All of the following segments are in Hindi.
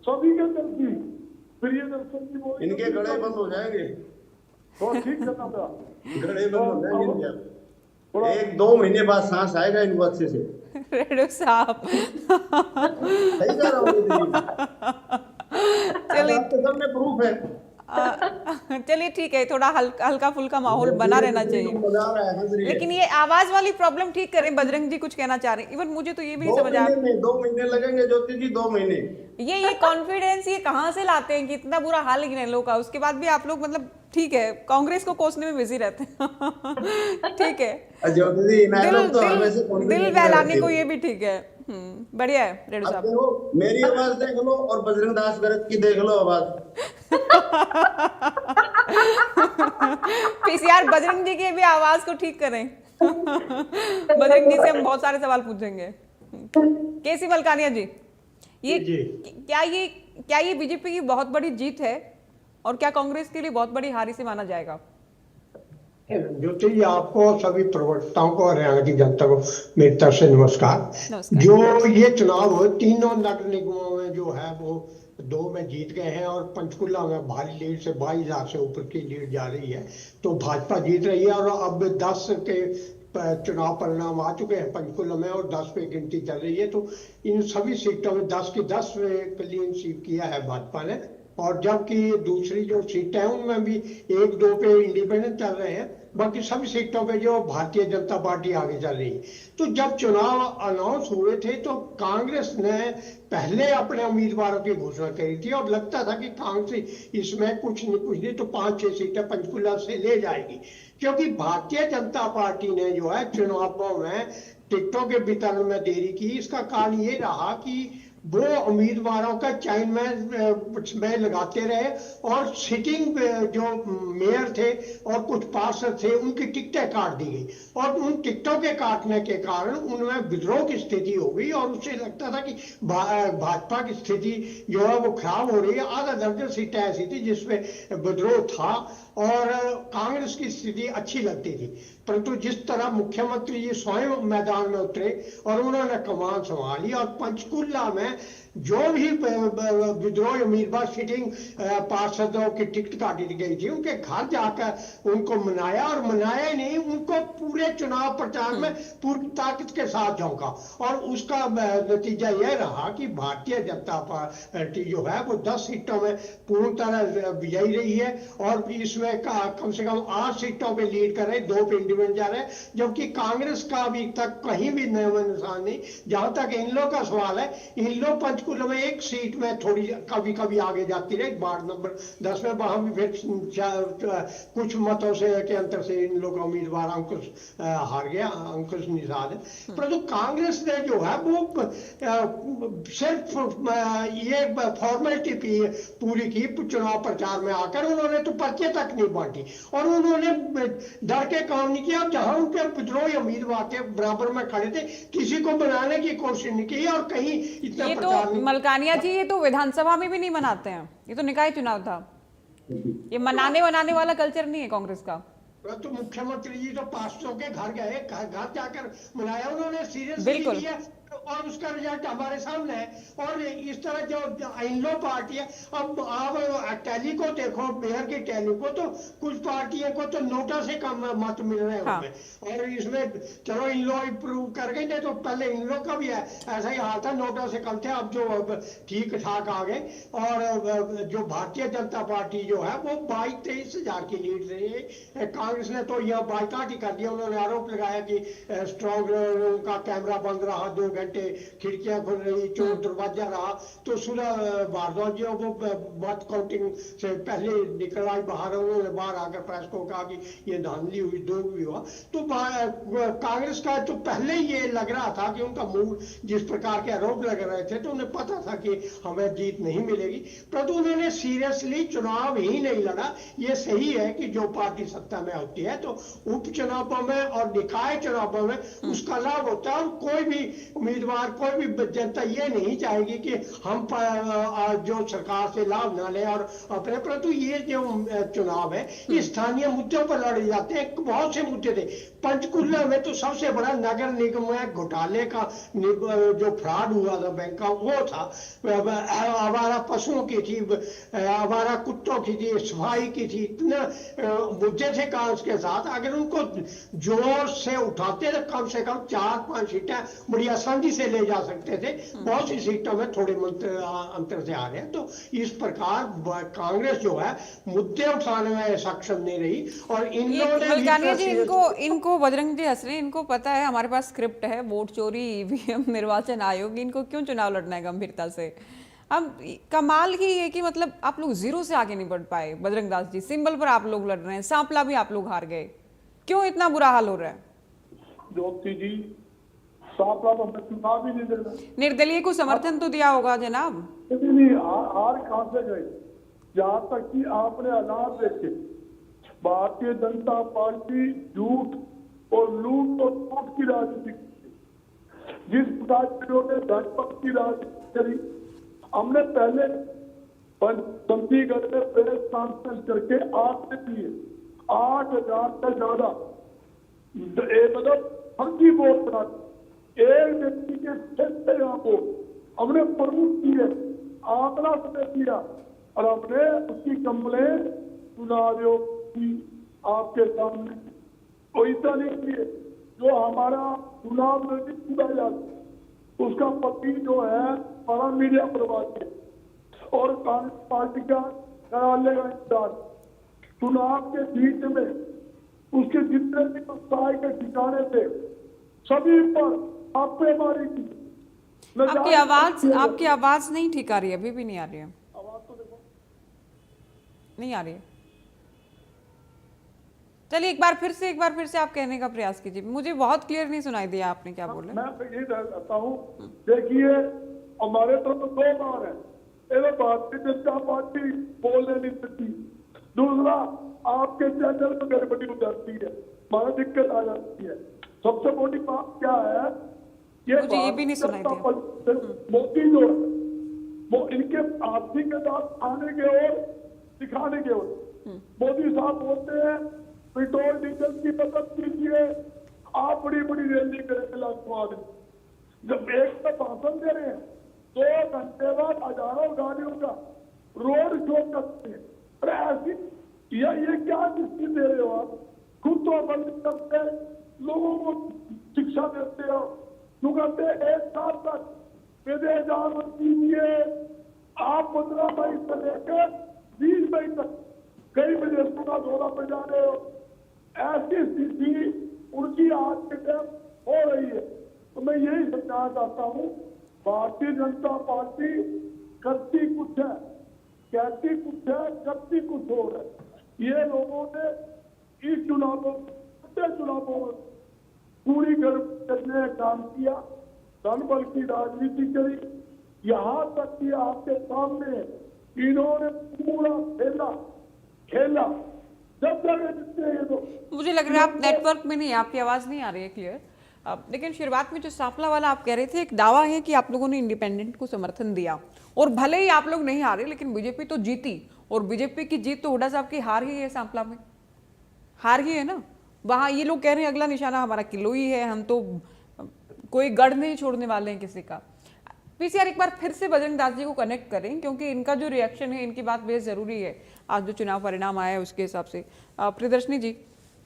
सभी के दिल की प्रियदर्शन की वो इनके गड़े बंद हो जाएंगे, तो ठीक करना था। गड़े बंद हो जाएंगे इनके अब। थोड़ा 1-2 महीने बाद सांस आएगा इनको अच्छे से। रेणु साहब सही कह रहा हूँ दीदी, चलिए आपके सामने प्रूफ है। चलिए ठीक है, थोड़ा हल्का हल्का फुल्का माहौल बना रहना चाहिए। मजा आ रहा है, हंस रही है। लेकिन ये आवाज वाली प्रॉब्लम ठीक करें, बजरंग जी कुछ कहना चाह रहे हैं। इवन मुझे तो ये भी नहीं समझ आ 2 महीने लगेंगे ज्योति जी, 2 महीने। ये कॉन्फिडेंस ये कहाँ से लाते हैं कि इतना बुरा हाल है इन लोगों का, उसके बाद भी आप लोग मतलब ठीक है कांग्रेस को कोसने में बिजी रहते हैं ठीक है, ज्योति जी इन दिल लोग तो दिल हमेशा दिल कॉन्फिडेंस बहलाने को रहते ये हैं। भी ठीक है। बढ़िया है रेणु अब साहब। देखो मेरी आवाज देख लो और बजरंग दास भरत की देख लो आवाज। पीसीआर बजरंग जी की भी आवाज को ठीक करें बजरंग जी से हम बहुत सारे सवाल पूछेंगे। केसी मलकानिया जी, ये क्या ये बीजेपी की बहुत बड़ी जीत है और क्या कांग्रेस के लिए बहुत बड़ी हार से माना जाएगा? ज्योति जी, आपको सभी प्रवक्ताओं को, हरियाणा की जनता को मेरी तरफ से नमस्कार। नमस्कार। जो ये चुनाव हो, तीनों नगर निगमों में जो है वो 2 में जीत गए हैं और पंचकुला में भारी लीड से 22,000 से ऊपर की लीड जा रही है, तो भाजपा जीत रही है। और अब 10 के चुनाव परिणाम आ चुके हैं पंचकुला में और 10 पे गिनती चल रही है, तो इन सभी सीटों में 10 की 10 क्लीन स्वीप किया है भाजपा ने। और जबकि दूसरी जो सीटें हैं उनमें भी 1-2 पे इंडिपेंडेंट चल रहे हैं, बाकी सभी सीटों पे जो भारतीय जनता पार्टी आगे चल रही है। तो जब चुनाव अनाउंस हुए थे तो कांग्रेस ने पहले अपने उम्मीदवारों की घोषणा करी थी और लगता था कि कांग्रेस इसमें कुछ नहीं तो 5-6 सीटें पंचकुला से ले जाएगी, क्योंकि भारतीय जनता पार्टी ने जो है चुनावों में टिकटों के वितरण में देरी की। इसका कारण ये रहा कि वो उम्मीदवारों का चयन में लगाते रहे और सिटिंग जो मेयर थे और कुछ पार्षद थे उनकी टिकटें काट दी गई और उन टिकटों के काटने के कारण उनमें विद्रोह की स्थिति हो गई और उससे लगता था कि भाजपा की स्थिति जो है वो खराब हो रही है। आधा दर्जन सीटें ऐसी थी जिसमें विद्रोह था और कांग्रेस की स्थिति अच्छी लगती थी, परंतु जिस तरह मुख्यमंत्री जी स्वयं मैदान में उतरे और उन्होंने कमान संभाली और पंचकुला में जो भी विद्रोही उम्मीदवार सिटिंग पार्षदों की टिकट काटी गई थी उनके घर जाकर उनको मनाया और मनाया ही नहीं, उनको पूरे चुनाव प्रचार में पूरी ताकत के साथ झोंका और उसका नतीजा यह रहा कि भारतीय जनता पार्टी जो है वो 10 सीटों में पूर्ण तरह विजयी रही है और इसमें कम से कम 8 सीटों पे लीड कर रहे, 2 पे इंडिपेंडेंट जा रहे हैं, जबकि कांग्रेस का अभी तक कहीं भी निशान नहीं। जहां तक इन लोग का सवाल है, इन लोग पंचकुला में 1 सीट में थोड़ी कभी कभी आगे जाती रहे, वार्ड नंबर 10 में वहां भी फिर कुछ मतों से के अंतर से इन लोग का उम्मीदवार अंकुश हार गया, अंकुश निषाद है। परंतु कांग्रेस ने जो है वो सिर्फ ये फॉर्मेलिटी पूरी की चुनाव प्रचार में आकर, उन्होंने तो पर्चे तक नहीं बांटी और उन्होंने डर के काम नहीं किया। जहां उनके विद्रोही उम्मीदवार के बराबर में खड़े थे किसी को बनाने की कोशिश नहीं की और कहीं इतना ये प्रचार तो नहीं। मलकानिया जी ये तो विधानसभा में भी नहीं मनाते हैं, ये तो निकाय चुनाव था, ये मनाने वाला कल्चर नहीं है कांग्रेस का। तो मुख्यमंत्री जी तो पार्षदों के घर गए, घर जाकर मनाया, उन्होंने सीरियस बिल्कुल लिया और उसका रिजल्ट हमारे सामने है। और इस तरह जो इन लो पार्टी है, अब आप टैली को देखो, मेयर की टैली को, तो कुछ पार्टियों को तो नोटा से कम मत मिल रहे हैं उनमें। और इसमें चलो इन लो इम्प्रूव कर गए थे, तो पहले इन लो का भी है ऐसा ही हाल था, नोटा से कम थे, अब जो ठीक ठाक आ गए। और जो भारतीय जनता पार्टी जो है वो 22-23 हजार की लीड रही है। कांग्रेस ने तो यह बाइकाट ही कर दिया, उन्होंने आरोप लगाया कि स्ट्रॉन्ग रूम का कैमरा बंद रहा, 2 घंटे खिड़कियां खुल रही, चोर दरवाजा रहा। तो सुलह भारद्वाज जो वो मत काउंटिंग से पहले निकल आई बाहर, उन्होंने बाहर आकर प्रेस को कहा कि ये धांधली हुई, दो भी हुआ। तो कांग्रेस का तो पहले ये लग रहा था कि उनका मूड जिस प्रकार के आरोप लग रहे थे तो उन्हें पता था कि हमें जीत नहीं मिलेगी, परंतु उन्होंने सीरियसली चुनाव ही नहीं लड़ा। ये सही है कि जो पार्टी सत्ता में होती है तो उपचुनावों में और निकाय चुनावों में उसका लाभ होता है और कोई भी उम्मीदवार कोई भी जनता ये नहीं चाहेगी कि हम जो सरकार से लाभ ना लें और अपने, परंतु ये जो चुनाव है ये स्थानीय मुद्दों पर लड़े जाते हैं। बहुत से मुद्दे थे। पंचकुला में तो सबसे बड़ा नगर निगम में घोटाले का जो फ्रॉड हुआ था बैंक का, वो था। आवारा पशुओं की थी, आवारा कुत्तों की थी, सफाई की थी, इतना मुद्दे थे कांग्रेस के साथ। अगर उनको जोर से उठाते तो कम से कम 4-5 सीटें बड़ी आसानी से ले जा सकते थे। बहुत सी सीटों में थोड़े अंतर से आ रहे हैं। तो इस प्रकार कांग्रेस जो है मुद्दे उठाने में सक्षम नहीं रही। और इन लोगों ने मलकानिया जी, इनको बजरंग जी हंस रहे हैं, इनको पता है हमारे पास स्क्रिप्ट है, वोट चोरी, ईवीएम, निर्वाचन आयोग, इनको क्यों चुनाव लड़ना है गंभीरता से। अब कमाल ही है कि मतलब आप लोग जीरो से आगे नहीं बढ़ पाए। बजरंग दास जी, सिंबल पर आप लोग लड़ रहे हैं, सांपला भी आप लोग हार गए, क्यों इतना बुरा हाल हो रहा है? ज्योति जी, सांपला तो हमें चुनाव ही नहीं देना। निर्दलीय को समर्थन तो दिया होगा जनाब। नहीं, हार कहां से गए? जहां तक कि आपने हालात देखे, भारतीय जनता पार्टी झूठ और लूट और लूट की राजनीति की। जिस प्रकार ने जनपद की राजनीति करी, हमने पहले चंडीगढ़ में प्रेस कॉन्फ्रेंस करके आपने दिए 8,000 से ज्यादा मतलब फर्जी वोट बना, एक व्यक्ति के छह यहाँ को हमने प्रमुख किए, आंकड़ा समय दिया और हमने उसकी कंप्लेन चुनाव आयोग की आपके सामने कोई सा नहीं किए। जो हमारा चुनाव नजदीक पूरा जाता, उसका पति जो है बड़ा मीडिया प्रभारी और कांग्रेस पार्टी का कार्यालय का इंचार्ज, चुनाव के बीच में उसके जितने भी व्यवसाय के ठिकाने थे सभी पर छापेमारी की। आपकी आवाज नहीं ठीक आ रही है, अभी भी नहीं आ रही है। आवाज तो देखो, नहीं आ रही है। चलिए एक बार फिर से आप कहने का प्रयास कीजिए, मुझे बहुत क्लियर नहीं सुनाई दिया आपने क्या बोला। मैं यही कहता हूँ, देखिए हमारे तो 2 बार है, एक भारतीय जनता पार्टी बोलने नहीं सकती, दूसरा आपके चैनल में गड़बड़ी हो जाती है, हमारा दिक्कत आ जाती है। सबसे बड़ी बात क्या है, मुझे ये भी नहीं सुनाई दिया। मोदी जो है वो इनके आदमी के साथ आने के और दिखाने के और मोदी साहब बोलते हैं पेट्रोल डीजल की बचत कीजिए, आप बड़ी बड़ी रैली करेंगे लाखों आदमी। जब एक तो भाषण दे रहे हैं, 2 घंटे बाद हजारों गाड़ियों का रोड शो करते हैं। अरे ऐसी ये क्या दृष्टि दे रहे हो आप? खुद तो बंद करते लोगों को शिक्षा देते हो, क्यों कहते 1 साल तक विदेश कीजिए। आप 15 मई से लेकर 20 मई तक कई विदेशों का दौरा पर जा रहे हो। ऐसी स्थिति उनकी आज के टाइम हो रही है। तो मैं यही समझाना चाहता हूँ, भारतीय जनता पार्टी करती कुछ है, कहती कुछ है, करती कुछ और है। ये लोगों ने इस चुनावों में पूरी करने का काम किया, धन बल की राजनीति करी, यहाँ तक कि आपके सामने इन्होंने पूरा खेला जब तो मुझे लग रहा है आप नेटवर्क में नहीं, आपकी आवाज नहीं आ रही है क्लियर। लेकिन शुरुआत में जो सांपला वाला आप कह रहे थे, एक दावा है कि आप लोगों ने इंडिपेंडेंट को समर्थन दिया और भले ही आप लोग नहीं हारे लेकिन बीजेपी तो जीती, और बीजेपी की जीत तो हुड्डा साहब की हार ही है, सांपला में हार ही है ना। वहां ये लोग कह रहे हैं अगला निशाना हमारा किलो ही है, हम तो कोई गढ़ नहीं छोड़ने वाले हैं किसी का। पीसीआर एक बार फिर से बजरंग दास जी को कनेक्ट करें, क्योंकि इनका जो रिएक्शन है, इनकी बात बेहद जरूरी है आज जो चुनाव परिणाम आया है उसके हिसाब से। प्रियदर्शनी जी,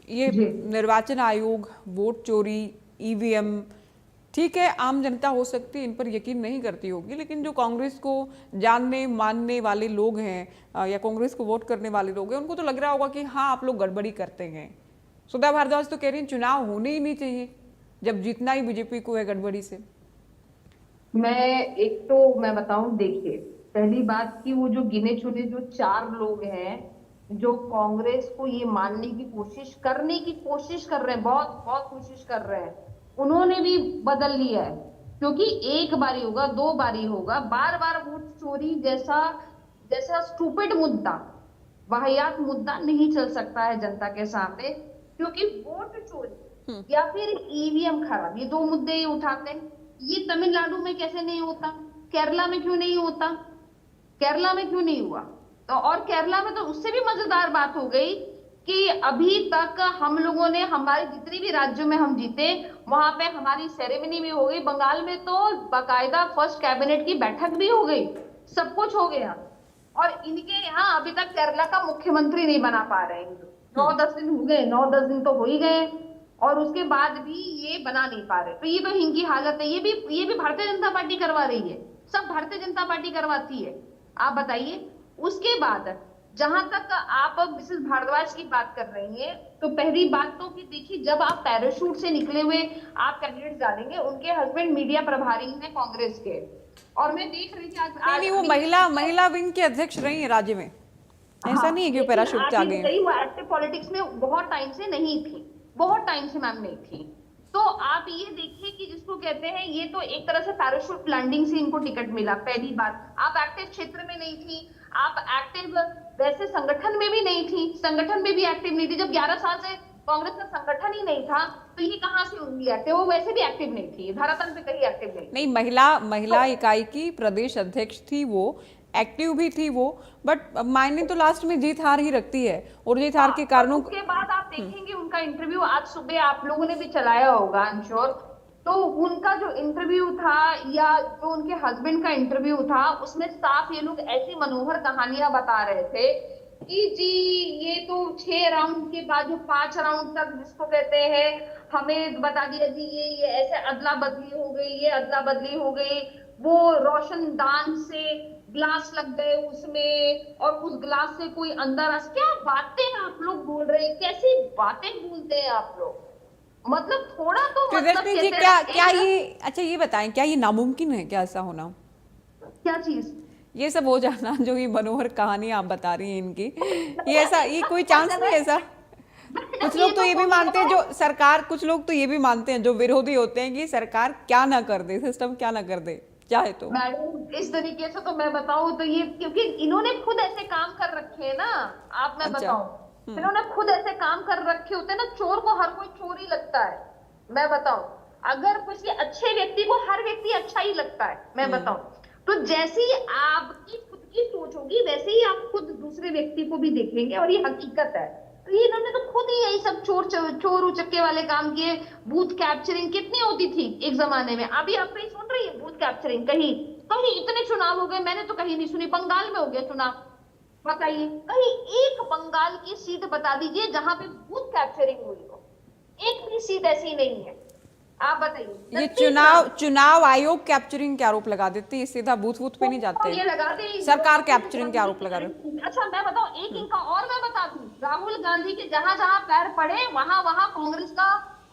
ये निर्वाचन आयोग, वोट चोरी, ईवीएम, ठीक है आम जनता हो सकती है इन पर यकीन नहीं करती होगी, लेकिन जो कांग्रेस को जानने मानने वाले लोग हैं या कांग्रेस को वोट करने वाले लोग हैं, उनको तो लग रहा होगा कि हाँ आप लोग गड़बड़ी करते हैं। सुधा भारद्वाज तो कह रही हैं चुनाव होने ही नहीं चाहिए जब जीतना ही बीजेपी को है गड़बड़ी से। मैं बताऊं, देखिए पहली बात कि वो जो गिने चुने जो 4 लोग हैं जो कांग्रेस को ये मानने की कोशिश कर रहे हैं, बहुत कोशिश कर रहे हैं, उन्होंने भी बदल लिया है। क्योंकि एक बारी होगा, 2 बारी होगा, बार बार वोट चोरी जैसा स्टूपिड मुद्दा, वाहियात मुद्दा नहीं चल सकता है जनता के सामने। क्योंकि वोट चोरी या फिर ईवीएम खराब, ये 2 मुद्दे उठाते हैं। ये तमिलनाडु में कैसे नहीं होता, केरला में क्यों नहीं होता, केरला में क्यों नहीं हुआ? तो और केरला में तो उससे भी मजेदार बात हो गई कि अभी तक हम लोगों ने हमारे जितने भी राज्यों में हम जीते वहां पे हमारी सेरेमनी भी हो गई। बंगाल में तो बाकायदा फर्स्ट कैबिनेट की बैठक भी हो गई, सब कुछ हो गया। और इनके यहाँ अभी तक केरला का मुख्यमंत्री नहीं बना पा रहे हैं। 9-10 दिन हो गए, 9-10 दिन तो हो ही गए और उसके बाद भी ये बना नहीं पा रहे। तो ये तो इनकी हालत है। ये भी भारतीय जनता पार्टी करवा रही है, सब भारतीय जनता पार्टी करवाती है। आप बताइए। उसके बाद जहां तक आप मिसेस भारद्वाज की बात कर रही हैं, तो पहली बात तो कि देखिए, जब आप पैराशूट से निकले हुए आप कैंडिडेट डालेंगे, उनके हस्बैंड मीडिया प्रभारी हैं कांग्रेस के, और मैं देख रही थी आज नहीं, वो महिला विंग की अध्यक्ष रही है राज्य में, ऐसा नहीं है कि वो पैराशूट से आ गए हैं। वो एक्टिव पॉलिटिक्स में बहुत टाइम से नहीं थी, बहुत टाइम से मैम नहीं थी। तो आप ये देखिए कि जिसको कहते हैं, ये तो एक तरह से पैराशूट लैंडिंग से इनको टिकट मिला। पहली बात, आप एक्टिव क्षेत्र में नहीं थी, आप एक्टिव वैसे संगठन में भी नहीं थी, संगठन में भी एक्टिव नहीं थी। जब 11 साल से कांग्रेस का संगठन ही नहीं था तो ये कहां से होंगी एक्टिव? वो वैसे भी एक्टिव नहीं थी, धरातल पे कहीं एक्टिव नहीं। महिला इकाई की प्रदेश अध्यक्ष थी, वो एक्टिव भी थी वो, बट मायने तो लास्ट में जीत हार ही रखती है, और जीत हार के कारणों उसके बाद आप देखेंगे उनका इंटरव्यू आज सुबह आप लोगों ने भी चलाया होगा, आई एम श्योर। तो उनका जो इंटरव्यू था या जो उनके हस्बैंड का इंटरव्यू था, उसमें साफ ये लोग ऐसी मनोहर कहानियां बता रहे थे कि जी ये तो 6 राउंड के बाद जो 5 राउंड तक जिसको कहते हैं हमें बता दिया जी ये ऐसे अदला बदली हो गई, ये अदला बदली हो गई, वो रोशनदान से ग्लास लग गए उसमें और उस ग्लास से कोई अंदर क्या बातें आप लोग बोल रहे हैं, कैसी बातें बोलते हैं आप लोग। मतलब थोड़ा तो प्रियदर्शनी जी, क्या ये, अच्छा ये बताएं, क्या ये नामुमकिन है क्या ऐसा होना? क्या चीज? ये सब हो जाना, जो ये मनोहर कहानी आप बता रही हैं इनकी, ये कोई चांस नहीं ऐसा? कुछ लोग तो ये भी मानते हैं, जो सरकार, कुछ लोग तो ये भी मानते हैं जो विरोधी होते हैं कि सरकार क्या ना कर दे, सिस्टम क्या ना कर दे चाहे तो। मैडम इस तरीके से तो मैं बताऊं तो ये, क्योंकि इन्होंने खुद ऐसे काम कर रखे हैं ना, आप मैं बताऊं, इन्होंने खुद ऐसे काम कर रखे होते हैं ना। चोर को हर कोई चोर ही लगता है, मैं बताऊं। अगर किसी अच्छे व्यक्ति को हर व्यक्ति अच्छा ही लगता है, मैं बताऊं। तो जैसी आपकी खुद की सोच होगी वैसे ही आप खुद दूसरे व्यक्ति को भी देखेंगे, और ये हकीकत है। तो ये इन्होंने तो खुद ही यही सब चोर उचक्के वाले काम किए। बूथ कैप्चरिंग कितनी होती थी एक जमाने में, अभी आप कहीं सुन रही है बूथ कैप्चरिंग? कहीं कहीं इतने चुनाव हो गए, मैंने तो कहीं नहीं सुनी। बंगाल में हो गया चुनाव, बताइए कहीं एक बंगाल की सीट बता दीजिए जहां पे बूथ कैप्चरिंग हुई हो। एक भी सीट ऐसी नहीं है, आप बताइए। ये चुनाव आयोग कैप्चरिंग के आरोप लगा देते हैं, सीधा बूथ पे नहीं जाते, ये लगा दे, सरकार कैप्चरिंग के आरोप लगा रहे। अच्छा मैं बताऊं एक इनका और मैं बता दूं, राहुल गांधी के जहां जहां पैर पड़े वहां वहां कांग्रेस का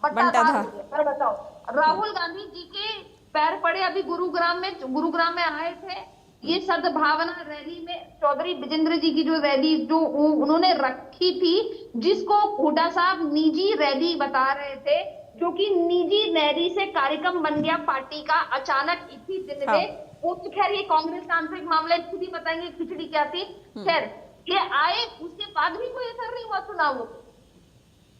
बंटाधार हो गया। मैं बताओ राहुल गांधी जी के पैर पड़े, अभी गुरुग्राम में आए थे ये सद्भावना रैली में, चौधरी विजेंद्र जी की जो रैली जो उन्होंने रखी थी, जिसको हुड्डा साहब निजी रैली बता रहे थे, जो कि निजी रैली से कार्यक्रम बन गया पार्टी का अचानक इसी दिन में। वो तो खैर ये कांग्रेस का आंतरिक मामला, खुद ही बताएंगे खिचड़ी क्या थी। खैर ये आए, उसके बाद भी कोई असर नहीं हुआ चुनावों,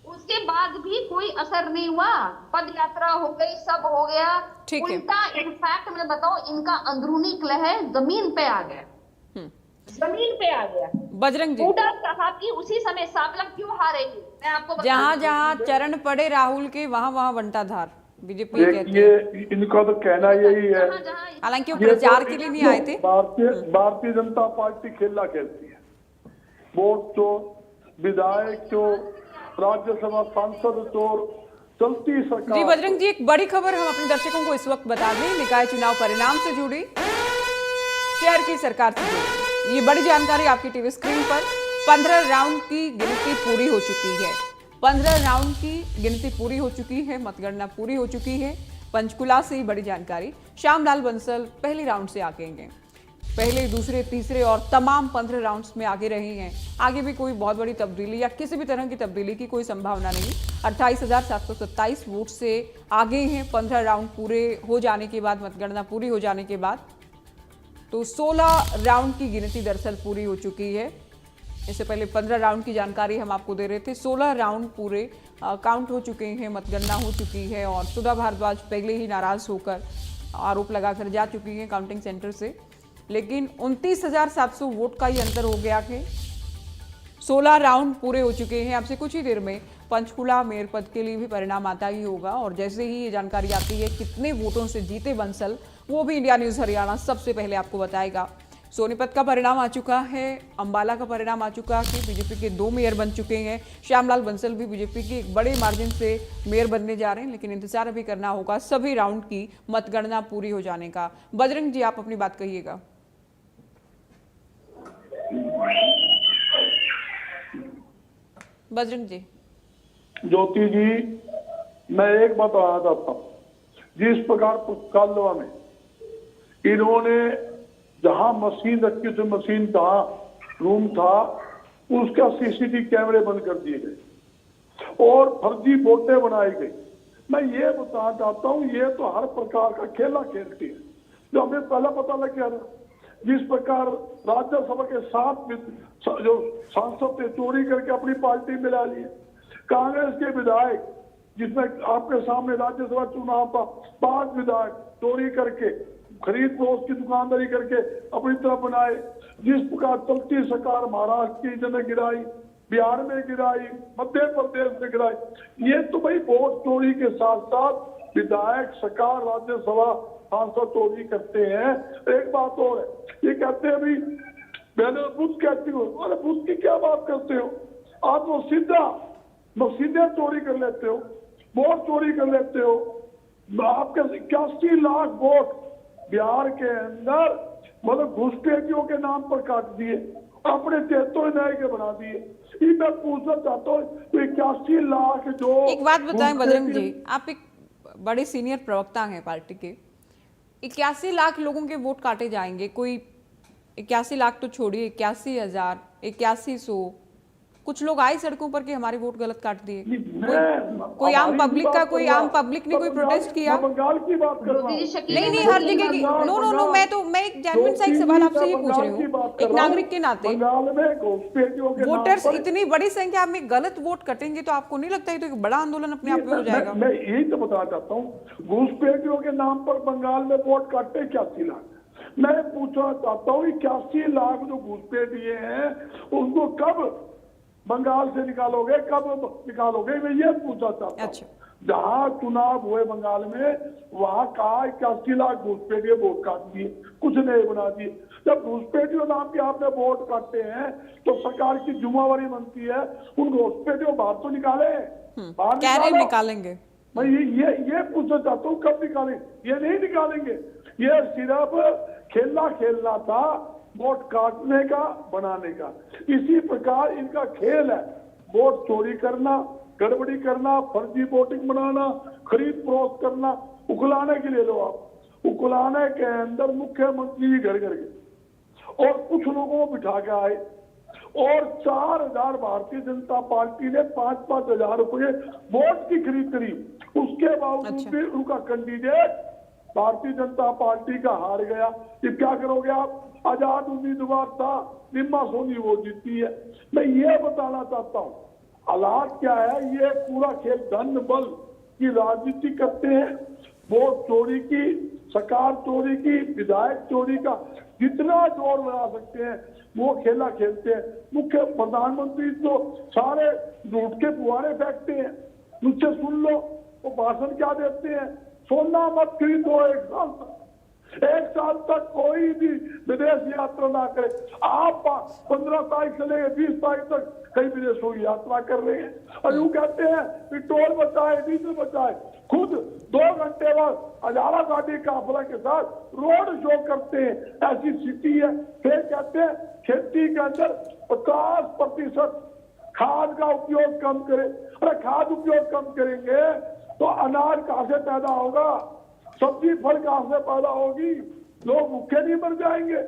उसके बाद भी कोई असर नहीं हुआ, पद यात्रा हो गई, सब हो गया। उल्टा इनफैक्ट मैं बताऊं, इनका अंदरूनी कलह जमीन पे आ गया, जमीन पे आ गया। बजरंग जी, हुड्डा साहब की उसी समय सांवला क्यों हारेगी, मैं आपको जहां जहां चरण पड़े राहुल के वहां वहां बंटाधार, बीजेपी देखिए इनका तो कहना यही है, हालांकि वो प्रचार के लिए नहीं आए थे। भारतीय जनता पार्टी खेला खेलती है, वोट चोर, विधायक चोर, राज्यसभा सांसद चोर, चलती सरकार। जी बजरंग जी, एक बड़ी खबर हम अपने दर्शकों को इस वक्त बता दें, निकाय चुनाव परिणाम से जुड़ी, केयर की सरकार से जुड़ी ये बड़ी जानकारी आपकी टीवी स्क्रीन पर। 15 राउंड की गिनती पूरी हो चुकी है, 15 राउंड की गिनती पूरी हो चुकी है, मतगणना पूरी हो चुकी है। पंचकुला से बड़ी जानकारी, श्यामलाल बंसल पहले राउंड से आगे हैं, पहले दूसरे तीसरे और तमाम 15 राउंड्स में आगे रहे हैं। आगे भी कोई बहुत बड़ी तब्दीली या किसी भी तरह की तब्दीली की कोई संभावना नहीं। 28,727 वोट से आगे हैं 15 राउंड पूरे हो जाने के बाद, मतगणना पूरी हो जाने के बाद। तो 16 राउंड की गिनती दरअसल पूरी हो चुकी है। इससे पहले 15 राउंड की जानकारी हम आपको दे रहे थे, 16 राउंड पूरे काउंट हो चुके हैं, मतगणना हो चुकी है और सुधा भारद्वाज पहले ही नाराज होकर आरोप लगाकर जा चुकी हैं काउंटिंग सेंटर से, लेकिन 29,700 वोट का ये अंतर हो गया कि 16 राउंड पूरे हो चुके हैं। अब से कुछ ही देर में पंचकुला मेयर पद के लिए भी परिणाम आता ही होगा, और जैसे ही ये जानकारी आती है कितने वोटों से जीते बंसल, वो भी इंडिया न्यूज़ हरियाणा सबसे पहले आपको बताएगा। सोनीपत का परिणाम आ चुका है, अंबाला का परिणाम आ चुका है कि बीजेपी के 2 मेयर बन चुके हैं। श्यामलाल बंसल भी बीजेपी के एक बड़े मार्जिन से मेयर बनने जा रहे हैं, लेकिन इंतजार अभी करना होगा सभी राउंड की मतगणना पूरी हो जाने का। बजरंग जी, आप अपनी बात कहिएगा। बजरंग जी। ज्योति जी, मैं एक बात बताना चाहता हूँ, जिस प्रकार कालवा में इन्होंने जहां मशीन रखी थी, मशीन जहां रूम था, उसका सीसीटीवी कैमरे बंद कर दिए गए और फर्जी वोटें बनाई गई। मैं ये बताना चाहता हूँ, ये तो हर प्रकार का खेला खेलती है, जो हमें पहला पता लग गया था। जिस प्रकार राज्यसभा के 7 जो सांसद थे चोरी करके अपनी पार्टी में ला लिए, कांग्रेस के विधायक, जिसमें आपके सामने राज्यसभा चुनाव था, 5 विधायक चोरी करके खरीद फरोख्त की दुकानदारी करके अपनी तरफ बनाए। जिस प्रकार चलती सरकार महाराष्ट्र की इन्होंने गिराई, बिहार में गिराई, मध्य प्रदेश में गिराई, ये तो भाई वोट चोरी के साथ साथ विधायक, सरकार, राज्यसभा सांसद चोरी करते हैं। एक बात और है, ये कहते हैं भी मैंने बुद्ध कहती हूँ, अरे बुद्ध की क्या बात करते हो आप? वो सीधे चोरी कर लेते हो, वोट चोरी कर लेते हो। आपके 81 लाख वोट बिहार के अंदर मतलब घुसपैठियों के नाम पर काट दिए, अपने तेतों नए के बना दिए। ये मैं पूछना चाहता हूँ, 81 लाख जो एक बात बताएं बजरंग जी, आप एक बड़े सीनियर प्रवक्ता हैं पार्टी के, 81 लाख लोगों के वोट काटे जाएंगे? कोई 81 लाख तो छोड़िए, 81,000, 8100, कुछ लोग आए सड़कों पर कि हमारे वोट गलत काट दिए। कोई आम पब्लिक का, कोई आम पब्लिक ने कोई प्रोटेस्ट किया? बंगाल की बात कर रहा हूं। नहीं, हर जगह की नो, मैं एक जेन्युइन सा एक सवाल आपसे ये पूछ रही हूँ, एक नागरिक के नाते। वोटर्स इतनी बड़ी संख्या में गलत वोट कटेंगे तो आपको नहीं लगता है तो एक बड़ा आंदोलन अपने आप में हो जाएगा? मैं यही तो बताना चाहता हूँ, घुसपैठियों के नाम पर बंगाल में वोट काटते 81 लाख। मैं पूछना चाहता हूँ, 81 लाख जो घुसपैठिए हैं उनको कब बंगाल से निकालोगे, कब निकालोगे? मैं ये पूछना चाहता हूँ। जहाँ चुनाव हुए बंगाल में, वहां कहा 81 लाख घुसपैठिए वोट काट दिए, कुछ नहीं बना दिए। जब घुसपैठियों नाम पे आपने वोट काटते हैं तो सरकार की जिम्मेवारी बनती है उन घुसपैठियों बाहर तो निकाले, बाहर निकालेंगे। मैं ये पूछना चाहता हूँ, कब निकालेंगे? ये नहीं निकालेंगे, ये सिर्फ खेलना था, वोट काटने का, बनाने का। इसी प्रकार इनका खेल है, वोट चोरी करना, गड़बड़ी करना, फर्जी वोटिंग बनाना, खरीद फरोख्त करना। उकलाने के लिए लो आप, उकलाने के अंदर मुख्यमंत्री घर घर गए और कुछ लोगों को बिठा के आए और 4,000 भारतीय जनता पार्टी ने 5-5 हजार रुपये वोट की खरीद करी। उसके बावजूद भी उनका कैंडिडेट भारतीय जनता पार्टी का हार गया। ये क्या करोगे आप? आजाद उम्मीदवार था, निम्मा सोनी वो जीती है। मैं ये बताना चाहता हूँ, हालात क्या है, ये पूरा खेल धन बल की राजनीति करते हैं। वोट चोरी की, सरकार चोरी की, विधायक चोरी का जितना जोर बना सकते हैं वो खेला खेलते हैं। मुख्य प्रधानमंत्री तो सारे झूठ के फुहारे फेंकते हैं, मुझसे सुन लो वो भाषण क्या देते हैं, सोना मत खरीदो 1 साल तक कोई भी विदेश यात्रा ना करे। आप 15 तारीख से लेकर 20 तारीख तक कई विदेशों की यात्रा कर रहे हैं और यूँ कहते हैं पेट्रोल बचाए, डीजल बचाए, खुद 2 घंटे बाद हजारा गाड़ी काफिला के साथ रोड शो करते हैं। ऐसी स्थिति है। फिर कहते हैं खेती के अंदर 50% खाद का उपयोग कम करें। अरे खाद उपयोग कम करेंगे तो अनाज कहां से पैदा होगा, सब्जी फल कहां से पैदा होगी, लोग भूखे नहीं मर जाएंगे।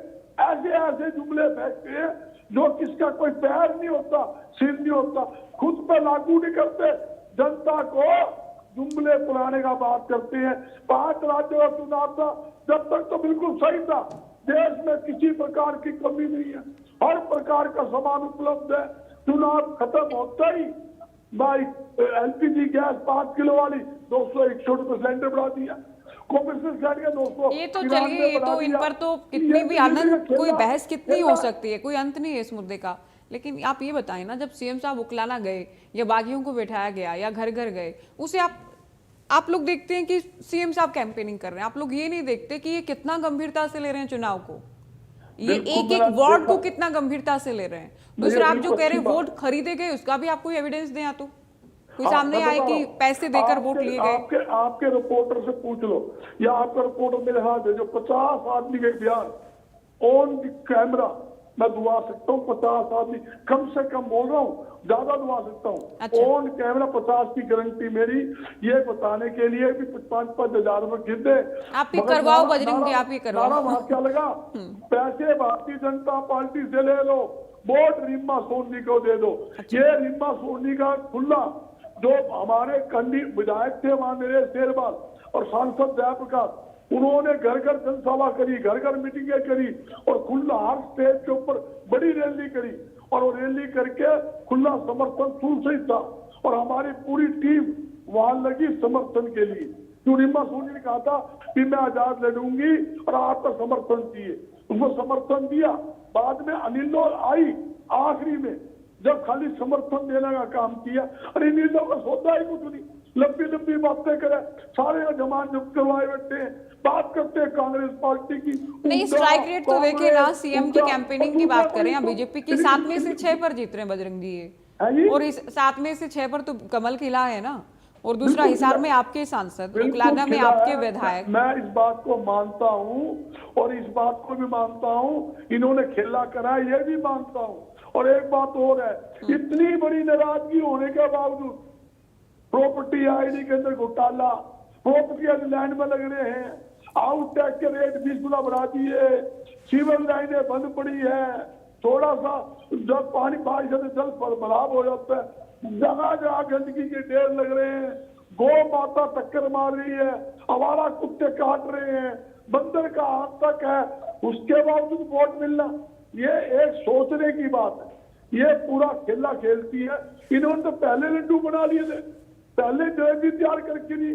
ऐसे ऐसे जुमले फेंकते हैं जो किसका कोई पैर नहीं होता, सिर नहीं होता, खुद पे लागू नहीं करते, जनता को जुमले पुराने का बात करते हैं। 5 राज्यों का चुनाव था, जब तक तो बिल्कुल सही था, देश में किसी प्रकार की कमी नहीं है, हर प्रकार का सामान उपलब्ध है। चुनाव खत्म होता ही भाई एलपीजी गैस 5 किलो वाली 261 रुपए सिलेंडर बढ़ा दिया। कॉमर्शियल साइड के 900 ये तो चलिए, ये तो इन पर तो कितनी भी आनंद कोई बहस कितनी हो सकती है, कोई अंत नहीं है इस मुद्दे का। लेकिन आप ये बताएं ना, जब सीएम साहब उकलाना गए या बागियों को बैठाया गया या घर घर गए, उसे आप लोग देखते हैं कि सीएम साहब कैंपेनिंग कर रहे हैं, आप लोग ये नहीं देखते कि ये कितना गंभीरता से ले रहे हैं चुनाव को, ये एक एक वार्ड को कितना गंभीरता से ले रहे हैं। दूसरा, आप जो कह रहे हैं वोट खरीदे गए, उसका भी आप कोई एविडेंस दें, या तो कोई सामने आए कि पैसे देकर वोट लिए गए। आपके रिपोर्टर से पूछ लो, या आपका रिपोर्टर मेरे हाथ है, जो 50 आदमी के बयान ऑन कैमरा मैं दुआ सकता हूँ, 50 आदमी कम से कम बोल रहा हूँ, ज्यादा दुआ सकता हूँ। अच्छा। ऑन कैमरा 50 की गारंटी मेरी, ये बताने के लिए भी 5-5 हजार रुपए गिरते। आप ही करवाओ बजरंग जी, आप ही करवाओ। वहां क्या लगा, पैसे भारतीय जनता पार्टी से ले लो, वोट रीमा सोनी को दे दो। ये रीमा सोनी का खुला, जो हमारे कंडी विधायक थे वहां, मेरे शेरबाल और सांसद जयप्रकाश, उन्होंने घर घर जनसभा करी, घर घर मीटिंगें करी और खुला हर स्टेज के ऊपर बड़ी रैली करी, और वो रैली करके खुला समर्थन शुरू से ही था, और हमारी पूरी टीम वहां लगी समर्थन के लिए। क्यों रीमा सोनी ने कहा था कि मैं आजाद लड़ूंगी और आपका समर्थन चाहिए, उसको समर्थन दिया। बाद में अनिल आई आखिरी में, जब खाली समर्थन देने का काम किया, अरे नीलों का सौदा ही कुछ नहीं, लंबी लंबी बातें करे, सारे जमान जब करवाए बैठे हैं, बात करते हैं कांग्रेस पार्टी की। नहीं, स्ट्राइक रेट तो देखिए ना, सीएम की कैंपेनिंग की बात करें, बीजेपी की 7 में से 6 पर जीत रहे हैं बजरंग जी ये, और इस 7 में से 6 पर तो कमल खिला है ना। और दूसरा, हिसार में आपके सांसद, उकलाना में आपके विधायक। मैं इस बात को मानता हूँ और इस बात को भी मानता हूँ, इन्होंने खेला करा, ये भी मानता हूँ। और एक बात और है, इतनी बड़ी नाराजगी होने के बावजूद प्रॉपर्टी आईडी के अंदर घोटाला, प्रॉपर्टी लैंड में लग रहे हैं, आउट टैक्स के रेट 20 गुना बढ़ा दिए, सीवर लाइनें बंद पड़ी है, थोड़ा सा जब पानी बारिश से जल भराव हो जाता है, जगह जगह गंदगी के ढेर लग रहे हैं, गौ माता टक्कर मार रही है, आवारा कुत्ते काट रहे हैं, बंदर का हाथ तक है, उसके बावजूद वोट मिलना, ये एक सोचने की बात है। ये पूरा खेला खेलती है। इन्होंने तो पहले लड्डू बना लिए थे, पहले जलेबी तैयार करके दी।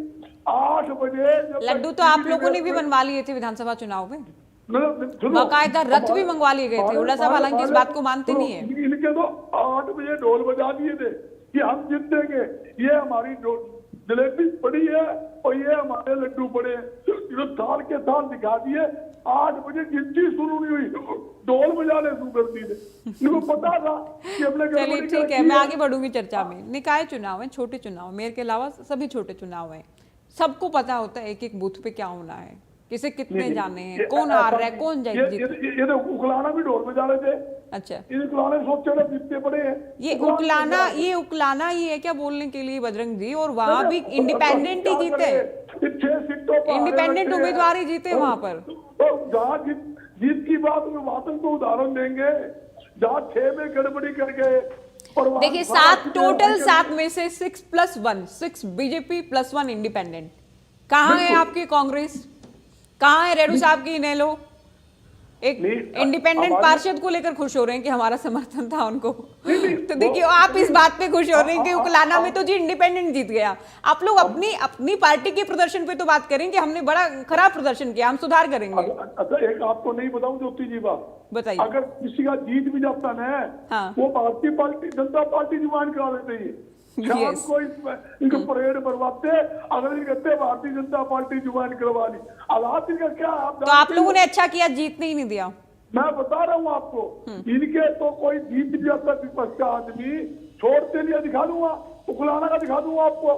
8 बजे लड्डू तो आप लोगों ने भी बनवा लिए थे विधानसभा चुनाव में, बाकायदा रथ भी मंगवा लिए गए थे। उल्ला साहब हालांकि इस बात को मानते नहीं है। इनके तो 8 बजे ढोल बजा दिए थे कि हम जीतेंगे, ये हमारी जलेबी पड़ी है और ये हमारे लड्डू पड़े हैं, जो थाल के थाल दिखा दिए। 8 बजे गिनती शुरू नहीं हुई, ढोल बजाने शुरू कर दिए। इनको पता था कि हमने। चलिए ठीक है, मैं आगे बढ़ूंगी चर्चा में। निकाय चुनाव है, छोटे चुनाव, मेयर के अलावा सभी छोटे चुनाव हैं, सबको पता होता है एक एक बूथ पे क्या होना है, किसे कितने जाने हैं, कौन हार रहा है, कौन जीत। ये तो उकलाना भी ढोल बजा रहे थे। अच्छा, ये उकलाने सोचे ना जितने पड़े हैं। ये उकलाना ही है क्या बोलने के लिए बजरंग जी? और वहां भी इंडिपेंडेंट ही जीते, 6 सीटों पर इंडिपेंडेंट उम्मीदवार ही जीते वहां पर। तो जहाँ जीत की बात में वातन को उदाहरण देंगे, जहाँ 6 में गड़बड़ी कर गए। देखिए 7 में से 6+1, 6 बीजेपी +1 इंडिपेंडेंट। कहाँ है आपकी कांग्रेस, कहाँ है रेड्डू साहब की इनेलो? एक इंडिपेंडेंट पार्षद को लेकर खुश हो रहे हैं कि हमारा समर्थन था उनको। तो देखिए आप इस बात पे खुश हो रहे हैं कि उकलाना में तो जी इंडिपेंडेंट जीत गया। आप लोग अपनी पार्टी के प्रदर्शन पे तो बात करें कि हमने बड़ा खराब प्रदर्शन किया, हम सुधार करेंगे। अच्छा, एक आपको नहीं बताऊं ज्योति जी बात बताइए। अगर किसी का जीत भी जाता ना, हाँ। वो भारतीय पार्टी जनता पार्टी ज्वाइन करा देते हैं। शाम को इनको परेड करवाते, अगर ये कहते भारतीय जनता पार्टी ज्वाइन करवा ली। हालात इनका क्या तो आप लोगों ने अच्छा किया, जीतने ही नहीं दिया। मैं बता रहा हूँ आपको, इनके तो कोई जीत भी जाता विपक्ष का आदमी छोड़ते लिए दिखा दूंगा, उकलाना का दिखा दूंगा आपको।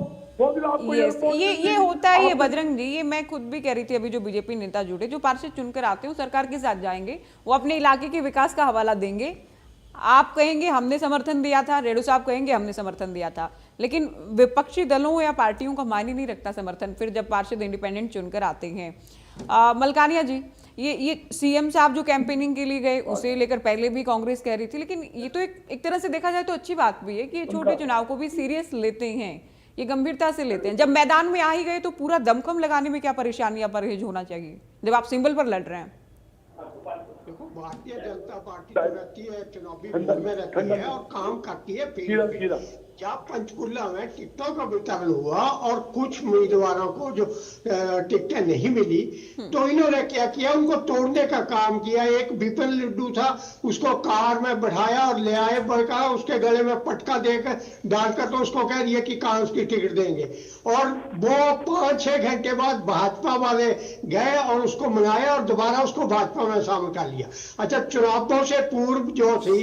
ये होता है ये बजरंग जी, ये मैं खुद भी कह रही थी अभी। जो बीजेपी नेता जुड़े, जो पार्षद चुनकर आते हैं, सरकार के साथ जाएंगे, वो अपने इलाके के विकास का हवाला देंगे। आप कहेंगे हमने समर्थन दिया था, रेड्डू साहब कहेंगे हमने समर्थन दिया था, लेकिन विपक्षी दलों या पार्टियों का मायने नहीं रखता समर्थन फिर जब पार्षद इंडिपेंडेंट चुनकर आते हैं। मलकानिया जी, ये सीएम साहब जो कैंपेनिंग के लिए गए, उसे लेकर पहले भी कांग्रेस कह रही थी, लेकिन ये तो एक तरह से देखा जाए तो अच्छी बात भी है कि ये छोटे चुनाव को भी सीरियस लेते हैं, ये गंभीरता से लेते हैं। जब मैदान में आ ही गए तो पूरा दमखम लगाने में क्या परेशानी या परहेज होना चाहिए जब आप सिंबल पर लड़ रहे हैं? देखो, भारतीय जनता पार्टी जो रहती है चुनावी मोड में रहती है और काम करती है। जब पंचकुला में टिकटों का वितरण हुआ और कुछ उम्मीदवारों को जो टिकटें नहीं मिली, तो इन्होंने क्या किया, उनको तोड़ने का काम किया। एक विपिन लड्डू था, उसको कार में बैठाया और ले आए, कहा उसके गले में पटका देकर डालकर तो उसको कह दिया कि कांग्रेस की टिकट देंगे। और वो 5-6 घंटे बाद भाजपा वाले गए और उसको मनाया और दोबारा उसको भाजपा में शामिल कर लिया। अच्छा, चुनावों से पूर्व जो थी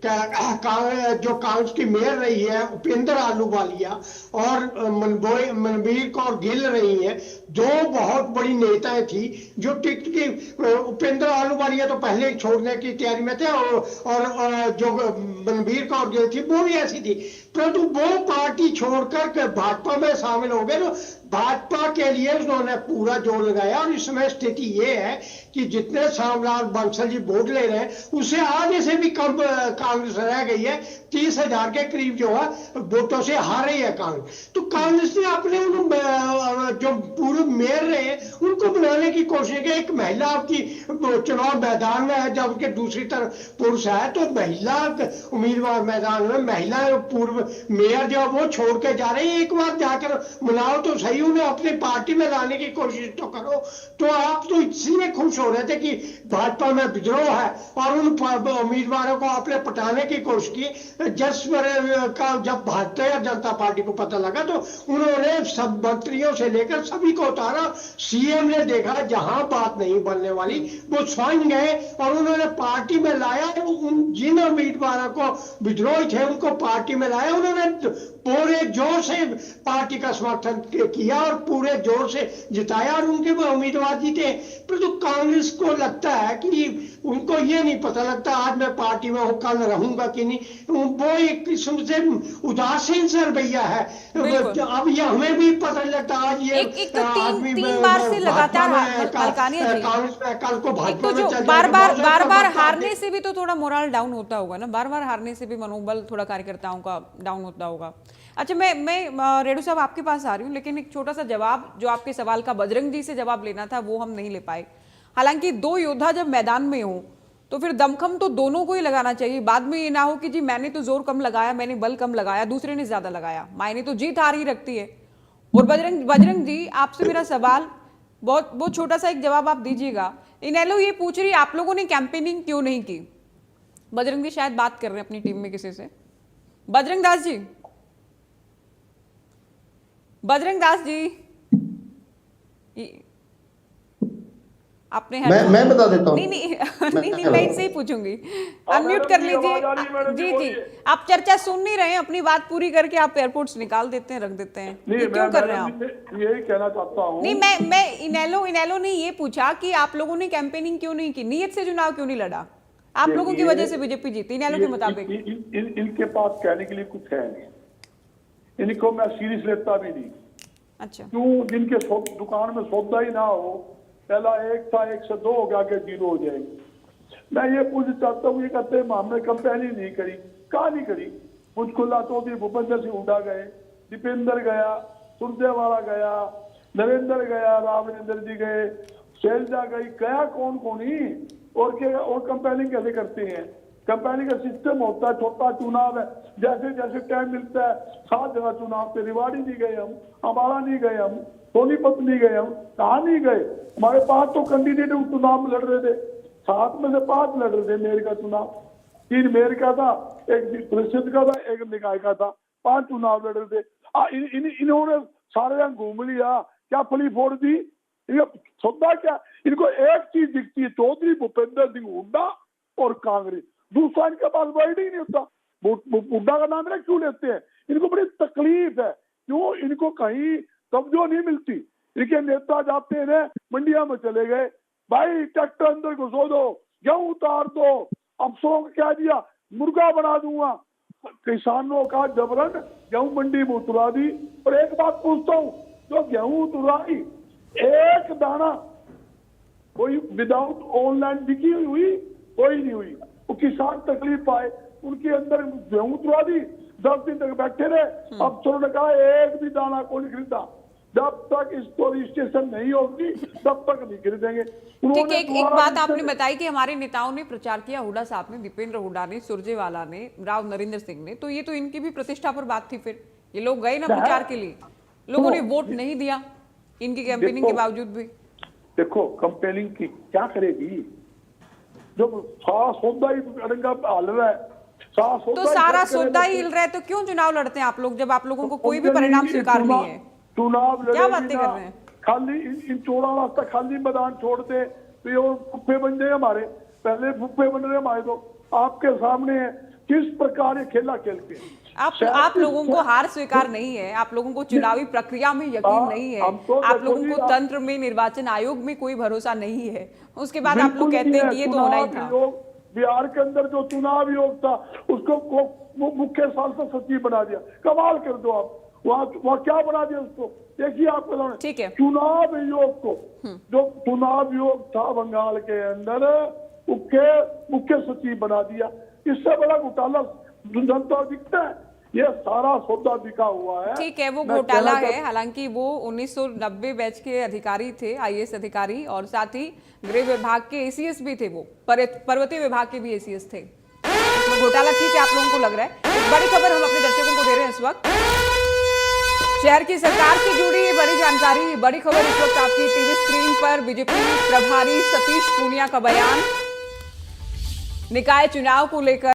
जो कांग्रेस की मेयर रही है उपेंद्र आलूवालिया और मनवीर कौर गिल रही हैं, दो बहुत बड़ी नेताएं थी जो टिकट की, उपेंद्र आलूवालिया तो पहले ही छोड़ने की तैयारी में थे और जो मनवीर कौर गिल थी वो भी ऐसी थी, परंतु वो पार्टी छोड़कर भाजपा में शामिल हो गए। तो भाजपा के लिए उन्होंने पूरा जोर लगाया और इस समय स्थिति ये है कि जितने श्यामलाल बंसल जी वोट ले रहे हैं उससे आधे से भी कम कांग्रेस रह गई है। 30,000 के करीब जो है वोटों से हार रही है कांग्रेस। तो कांग्रेस ने अपने जो पूर्व मेयर रहे उनको बनाने की कोशिश की। एक महिला आपकी चुनाव मैदान में है जबकि दूसरी तरफ पुरुष है, तो महिला उम्मीदवार मैदान में महिला पूर्व मेयर जो वो छोड़ के जा रही है। एक बार जाकर मिलाओ तो सही, उन्हें अपनी पार्टी में लाने की कोशिश तो करो। तो आप तो इसलिए खुश हो रहे थे कि भाजपा में विद्रोह है और उन उम्मीदवारों को आपने पटाने की कोशिश की। जब भारतीय जनता पार्टी को पता लगा तो उन्होंने सब मंत्रियों से लेकर सभी को उतारा। सीएम ने देखा जहां बात नहीं बनने वाली वो स्वयं गए और उन्होंने पार्टी में लाया। जिन उम्मीदवारों को विद्रोही थे उनको पार्टी में लाया, उन्होंने पूरे जोर से पार्टी का समर्थन किया और पूरे जोर से जिताया और उनके उम्मीदवार जीते। परंतु कांग्रेस को लगता है कि उनको ये नहीं पता लगता आज मैं पार्टी में हूं, कल रहूंगा कि नहीं। वो एक किस्म से उदासीन सा रवैया है। अब ये हमें भी पता नहीं लगता आज ये एक तो तीन बार से लगातार कांग्रेस में कल को भाजपा में चल बार बार हारने से भी तो थोड़ा मोरल डाउन होता होगा ना, बार बार हारने से भी मनोबल थोड़ा कार्यकर्ताओं का डाउन होता होगा। अच्छा, मैं रेणु साहब आपके पास आ रही हूँ, लेकिन एक छोटा सा जवाब जो आपके सवाल का बजरंग जी से जवाब लेना था वो हम नहीं ले पाए। हालांकि दो योद्धा जब मैदान में हो तो फिर दमखम तो दोनों को ही लगाना चाहिए। बाद में ये ना हो कि जी मैंने तो जोर कम लगाया, मैंने बल कम लगाया, दूसरे ने ज्यादा लगाया। मायने तो जीत हार ही रखती है। और बजरंग जी आपसे मेरा सवाल बहुत छोटा सा एक जवाब आप दीजिएगा। इनेलो ये पूछ रही आप लोगों ने कैंपेनिंग क्यों नहीं की? बजरंग जी शायद बात कर रहे हैं अपनी टीम में किसी से। बजरंग दास जी आपने मैं बता देता हूँ। नहीं मैं इनसे ही पूछूंगी। अनम्यूट कर लीजिए। जी आप चर्चा सुन नहीं रहे हैं, अपनी बात पूरी करके आप एयरपोर्ट्स निकाल देते हैं, रख देते हैं। ये क्यों कर रहे हैं आप? यही कहना चाहता हूँ। नहीं मैं इनेलो ने ये पूछा कि आप लोगों ने कैंपेनिंग क्यों नहीं की, नियत से चुनाव क्यों नहीं लड़ा? आप लोगों की वजह से बीजेपी जीती इनेलो के मुताबिक। इनके पास कहने के लिए कुछ है नहीं, इनको मैं सीरियस लेता भी नहीं। अच्छा, क्यों? जिनके दुकान में सौदा ही ना हो, पहला 1 था 1 से 2 हो गया के 0 हो जाएगी। मैं ये पूछना चाहता हूँ, ये कहते हैं हमने कंपेनी नहीं करी, कहा नहीं करी? पंचकुला चौधरी भूपेंद्र सिंह हुड्डा गए, दीपेंद्र गया, सुरजेवाला गया, नरेंद्र गया, रामनिंदर जी गए, शैलजा गई, गया कौन ही? और कंपेनिंग कैसे करते हैं? कंपेनी का सिस्टम होता है, छोटा चुनाव है, जैसे जैसे टाइम मिलता है 7 जगह चुनाव पे। रिवाड़ी नहीं गए हम, अम्बाला नहीं गए हम, सोनीपत नहीं गए हम, कहा नहीं गए? हमारे 5 तो कैंडिडेट चुनाव लड़ रहे थे, 7 में से 5 लड़ रहे थे मेयर का चुनाव। 3 मेयर का था, 1 परिषद का था, 1 निकाय का था, 5 चुनाव लड़ रहे थे। इन्होंने सारे रंग घूम लिया, क्या फली फोड़ दी? सौदा क्या? इनको एक चीज दिखती है, चौधरी भूपेंद्र सिंह हुड्डा और कांग्रेस, दूसरा इनके पास वर्ड ही नहीं होता। हुड्डा का नाम क्यों लेते हैं? इनको बड़ी तकलीफ है, क्यों? इनको कहीं तवज्जो नहीं मिलती। इनके नेता जाते हैं मंडिया में चले गए, भाई ट्रैक्टर अंदर घुसो दो, गेहूं उतार दो, अफसरों को क्या दिया, मुर्गा बना दूंगा। किसानों का जबरन गेहूं मंडी में उतरा दी। और एक बात पूछता हूँ, जो गेहूं उतराई एक दाना कोई विदाउट ऑनलाइन बिकी हुई? कोई नहीं हुई। वो किसान तकलीफ पाए, उनके अंदर गेहूं उतरा दी, 10 दिन तक बैठे रहे। अफसरों ने कहा एक भी दाना कोई नहीं खरीदा। जब तक इस रजिस्ट्रेशन नहीं होगी तब तक नहीं खरीदेंगे। ठीक है, एक बात आपने बताई कि हमारे नेताओं ने प्रचार किया, हुड्डा साहब ने, दीपेंद्र हुड्डा ने, सुरजेवाला ने, राव नरेंद्र सिंह ने, तो ये तो इनकी भी प्रतिष्ठा पर बात थी। फिर ये लोग गए ना प्रचार के लिए, लोगों ने वोट नहीं दिया इनकी कैंपेनिंग के बावजूद भी। देखो कंपेनिंग की क्या करेगी जब सारा सौदा ही अड़ंगा हाल रहा है, तो सारा सौदा ही हिल रहा है, तो क्यों चुनाव लड़ते हैं आप लोग जब आप लोगों को कोई भी परिणाम स्वीकार नहीं है? चुनाव क्या बातें कर रहे हैं? खाली इन चौड़ा रास्ता खाली मैदान छोड़ दे तो ये फुप्पे बन जाए हमारे, पहले फुप्पे बन रहे हमारे, तो आपके सामने है किस प्रकार ये खेला खेलते हैं। आप लोगों को हार स्वीकार नहीं है, आप लोगों को चुनावी प्रक्रिया में यकीन नहीं है, आप लोगों को तंत्र में, निर्वाचन आयोग में कोई भरोसा नहीं है, उसके बाद आप लोग कहते हैं कि ये तो होना ही था। बिहार के अंदर जो चुनाव योग था उसको मुख्य सांसद सचिव बना दिया, कमाल कर दो आप। वहाँ क्या बना दिया उसको, देखिए आप ठीक है। चुनाव योग को, जो चुनाव योग था बंगाल के अंदर, मुख्य सचिव बना दिया। इससे बड़ा घोटाला जनता दिखता है? ये सारा सौदा बिका हुआ है। ठीक है, वो घोटाला है, हालांकि वो 1990 बैच के अधिकारी थे, आईएएस अधिकारी, और साथ ही गृह विभाग के एसीएस भी थे, वो पर्वतीय विभाग के भी एसीएस थे। इसमें घोटाला ठीक है आप लोगों को लग रहा है। एक बड़ी खबर हम अपने दर्शकों को दे रहे हैं इस वक्त, शहर की सरकार से जुड़ी बड़ी जानकारी, बड़ी खबर इस वक्त आपकी टीवी स्क्रीन पर। बीजेपी प्रभारी सतीश पूनिया का बयान, निकाय चुनाव को लेकर